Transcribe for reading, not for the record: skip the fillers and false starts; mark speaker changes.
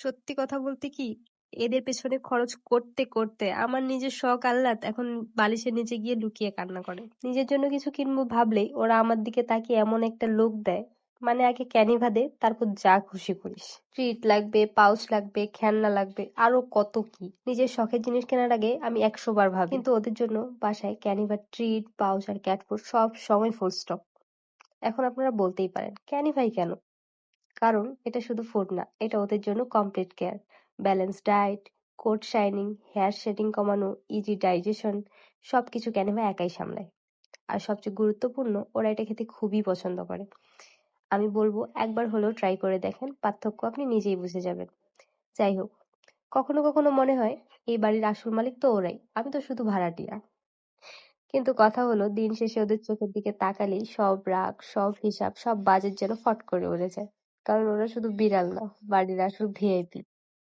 Speaker 1: সত্যি কথা বলতে কি, এদের পেছনে খরচ করতে করতে আমার নিজের শখ আহ্লাদ এখন বালিশের নিচে গিয়ে লুকিয়ে কান্না করে। নিজের জন্য কিছু কিনবো ভাবলেই ওরা আমার দিকে তাকিয়ে এমন একটা লোক দেয়, মানে আগে ক্যানিভা দে, তারপর যা খুশি করিস। ট্রিট লাগবে, পাউচ লাগবে, খেলনা লাগবে, আরো কত কি। নিজের শখের জিনিস কেনার আগে আমি 100 বার ভাবি, কিন্তু ওদের জন্য বাসায় ক্যানিভা ট্রিট, পাউচ আর ক্যাট ফুড সব সময় ফুল স্টক। এখন আপনারা বলতেই পারেন, ক্যানিভাই কেন? কারণ এটা শুধু ফুড না, এটা ওদের জন্য complete care. Balance diet, coat shining, hair shedding কমানো, ইজি ডাইজেশন, সবকিছু ক্যানিভা একাই সামলায়। আর সবচেয়ে গুরুত্বপূর্ণ, ওরা এটা খেতে খুবই পছন্দ করে। আমি বলবো একবার হলেও ট্রাই করে দেখেন, পার্থক্য আপনি নিজেই বুঝে যাবেন। যাই হোক, কখনো কখনো মনে হয় এই বাড়ির আসল মালিক তো ওরাই, আমি তো শুধু ভাড়াটিয়া। কিন্তু কথা হলো, দিন শেষে ওদের চোখের দিকে তাকালেই সব রাগ, সব হিসাব, সব বাজেট যেন ফট করে উড়ে যায়। কারণ ওরা শুধু বিড়াল না, বাড়ির আসল ভিআইপি।